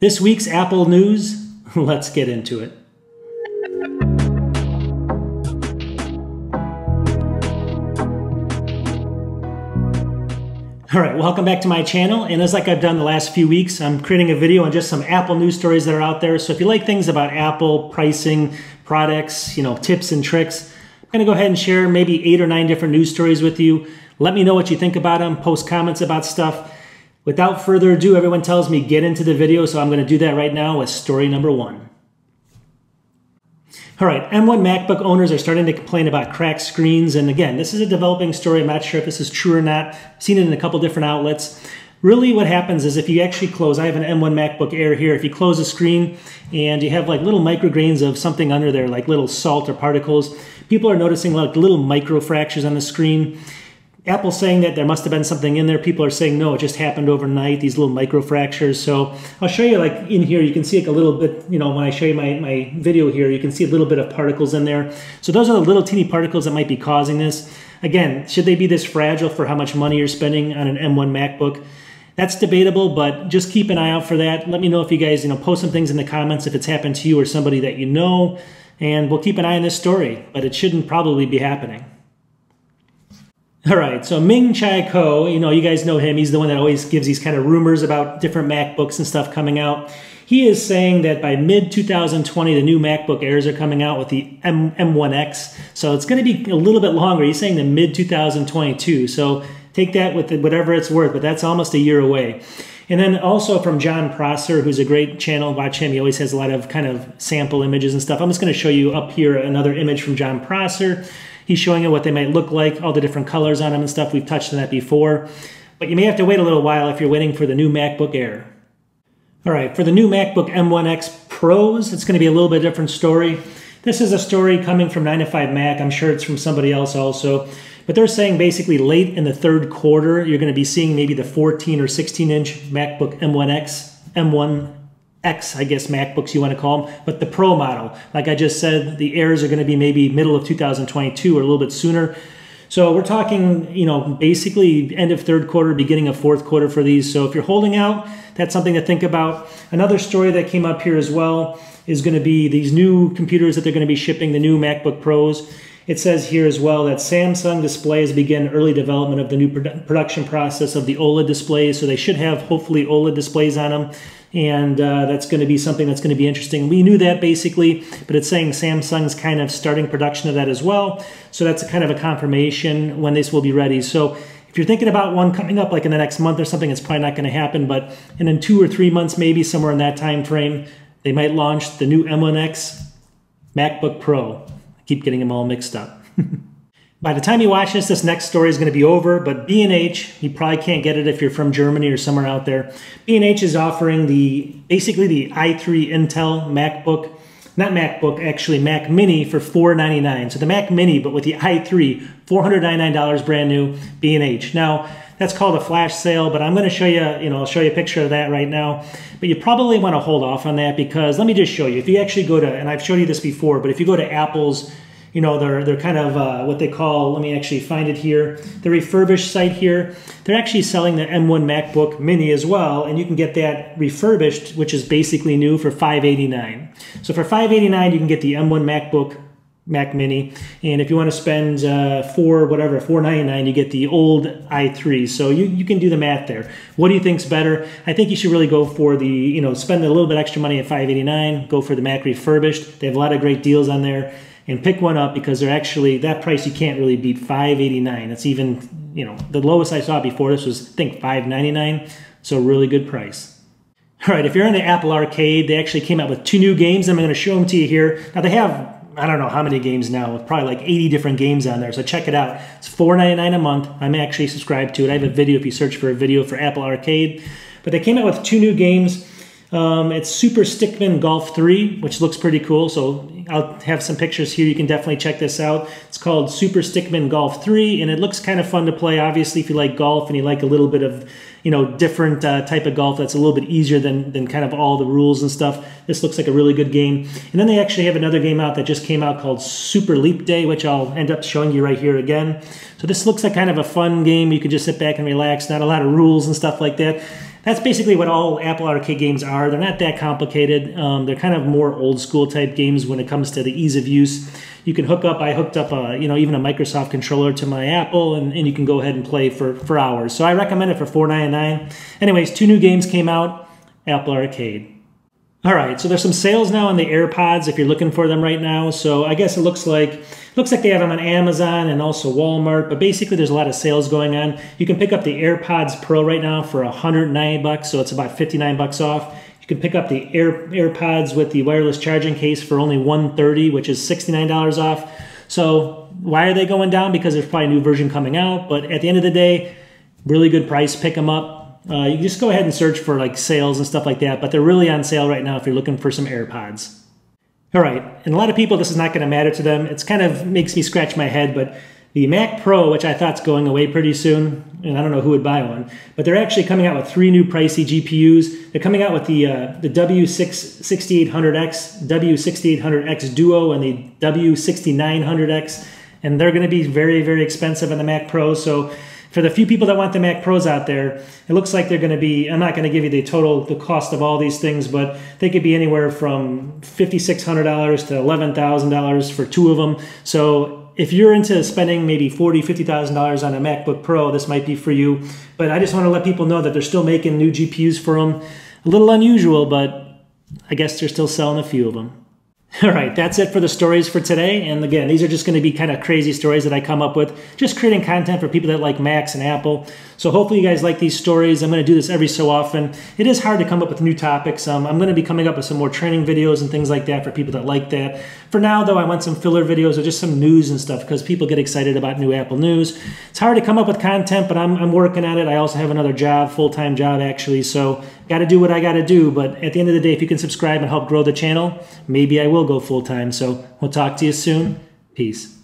This week's Apple news, let's get into it. All right, welcome back to my channel. And as like I've done the last few weeks, I'm creating a video on just some Apple news stories that are out there. So if you like things about Apple, pricing, products, tips and tricks, I'm gonna go ahead and share maybe 8 or 9 different news stories with you. Let me know what you think about them, post comments about stuff. Without further ado, everyone tells me get into the video, so I'm gonna do that right now with story number 1. All right, M1 MacBook owners are starting to complain about cracked screens. And again, this is a developing story. I'm not sure if this is true or not. I've seen it in a couple different outlets. Really what happens is if you actually close, I have an M1 MacBook Air here. If you close a screen and you have like little micrograins of something under there, like little salt or particles, people are noticing like little micro fractures on the screen. Apple's saying that there must have been something in there. People are saying, no, it just happened overnight, these little micro fractures. So I'll show you like in here, you can see like a little bit, when I show you my video here, you can see a little bit of particles in there. So those are the little teeny particles that might be causing this. Again, should they be this fragile for how much money you're spending on an M1 MacBook? That's debatable, but just keep an eye out for that. Let me know if you guys, post some things in the comments if it's happened to you or somebody that you know, and we'll keep an eye on this story, but it shouldn't probably be happening. All right, so Ming-Chi Kuo, you guys know him. He's the one that always gives these kind of rumors about different MacBooks and stuff coming out. He is saying that by mid-2020, the new MacBook Airs are coming out with the M1X. So it's going to be a little bit longer. He's saying the mid-2022. So take that with whatever it's worth, but that's almost a year away. And then also from John Prosser, who's a great channel. Watch him. He always has a lot of kind of sample images and stuff. I'm just going to show you up here another image from John Prosser. He's showing you what they might look like, all the different colors on them and stuff. We've touched on that before. But you may have to wait a little while if you're waiting for the new MacBook Air. All right, for the new MacBook M1X Pros, it's going to be a little bit different story. This is a story coming from 9to5Mac. I'm sure it's from somebody else also. But they're saying basically late in the third quarter, you're going to be seeing maybe the 14 or 16-inch MacBook M1X, M1X, I guess MacBooks you want to call them, but the Pro model. Like I just said, the Airs are going to be maybe middle of 2022 or a little bit sooner. So we're talking, basically end of third quarter, beginning of fourth quarter for these. So if you're holding out, that's something to think about. Another story that came up here as well is going to be these new computers that they're going to be shipping, the new MacBook Pros. It says here as well that Samsung Displays begin early development of the new production process of the Oled displays. So they should have hopefully Oled displays on them. And that's going to be something that's going to be interesting. We knew that basically, but it's saying Samsung's kind of starting production of that as well. So that's a kind of a confirmation when this will be ready. So if you're thinking about one coming up like in the next month or something, it's probably not going to happen. But in 2 or 3 months, maybe somewhere in that time frame, they might launch the new M1X MacBook Pro. I keep getting them all mixed up. By the time you watch this next story is going to be over, but B&H, you probably can't get it if you're from Germany or somewhere out there. B&H is offering basically the i3 Intel MacBook, not MacBook, actually Mac Mini for $499. So the Mac Mini, but with the i3, $499 brand new, B&H. Now, that's called a flash sale, but I'm going to show you, I'll show you a picture of that right now. But you probably want to hold off on that because let me just show you. If you actually go to, and I've showed you this before, but if you go to Apple's, they're kind of what they call, let me actually find it here, the Refurbished site here. They're actually selling the M1 MacBook Mini as well, and you can get that refurbished, which is basically new, for $589. So for $589, you can get the M1 MacBook Mac Mini, and if you want to spend $499, you get the old i3. So you can do the math there. What do you think's better? I think you should really go for the, spend a little bit extra money at $589, go for the Mac Refurbished. They have a lot of great deals on there. And pick one up because they're actually, that price you can't really beat, $589. It's even, the lowest I saw before this was, I think, $599. So really good price. All right, if you're in the Apple Arcade, they actually came out with 2 new games. I'm going to show them to you here. Now they have, I don't know how many games now, probably like 80 different games on there. So check it out. It's $4.99 a month. I'm actually subscribed to it. I have a video if you search for a video for Apple Arcade. But they came out with 2 new games. It's Super Stickman Golf 3, which looks pretty cool. So I'll have some pictures here. You can definitely check this out. It's called Super Stickman Golf 3, and it looks kind of fun to play. Obviously, if you like golf and you like a little bit of, different type of golf that's a little bit easier than kind of all the rules and stuff, this looks like a really good game. And then they actually have another game out that just came out called Super Leap Day, which I'll end up showing you right here again. So this looks like kind of a fun game. You can just sit back and relax, not a lot of rules and stuff like that. That's basically what all Apple Arcade games are. They're not that complicated. They're kind of more old school type games when it comes to the ease of use. You can hook up, I hooked up even a Microsoft controller to my Apple, and you can go ahead and play for hours. So I recommend it for $4.99. Anyways, 2 new games came out, Apple Arcade. All right, so there's some sales now on the AirPods if you're looking for them right now. So I guess it looks like they have them on Amazon and also Walmart, but basically there's a lot of sales going on. You can pick up the AirPods Pro right now for $190, so it's about $59 off. You can pick up the AirPods with the wireless charging case for only $130, which is $69 off. So why are they going down? Because there's probably a new version coming out, but at the end of the day, really good price, pick them up. You can just go ahead and search for like sales and stuff like that, but they're really on sale right now if you're looking for some AirPods. All right, and a lot of people, this is not going to matter to them. It's kind of makes me scratch my head, but the Mac Pro, which I thought's going away pretty soon, and I don't know who would buy one, but they're actually coming out with 3 new pricey GPUs. They're coming out with the W6800X, W6800X Duo, and the W6900X, and they're going to be very, very expensive on the Mac Pro. So for the few people that want the Mac Pros out there, it looks like they're going to be, I'm not going to give you the cost of all these things, but they could be anywhere from $5,600 to $11,000 for 2 of them. So if you're into spending maybe $40,000, $50,000 on a MacBook Pro, this might be for you. But I just want to let people know that they're still making new GPUs for them. A little unusual, but I guess they're still selling a few of them. All right, that's it for the stories for today. And again, these are just going to be kind of crazy stories that I come up with, just creating content for people that like Macs and Apple. So hopefully you guys like these stories. I'm going to do this every so often. It is hard to come up with new topics. I'm going to be coming up with some more training videos and things like that for people that like that. For now, though, I want some filler videos or just some news and stuff because people get excited about new Apple news. It's hard to come up with content, but I'm working on it. I also have another job, full-time job actually, so got to do what I got to do. But at the end of the day, if you can subscribe and help grow the channel, maybe I will go full-time. So we'll talk to you soon. Peace.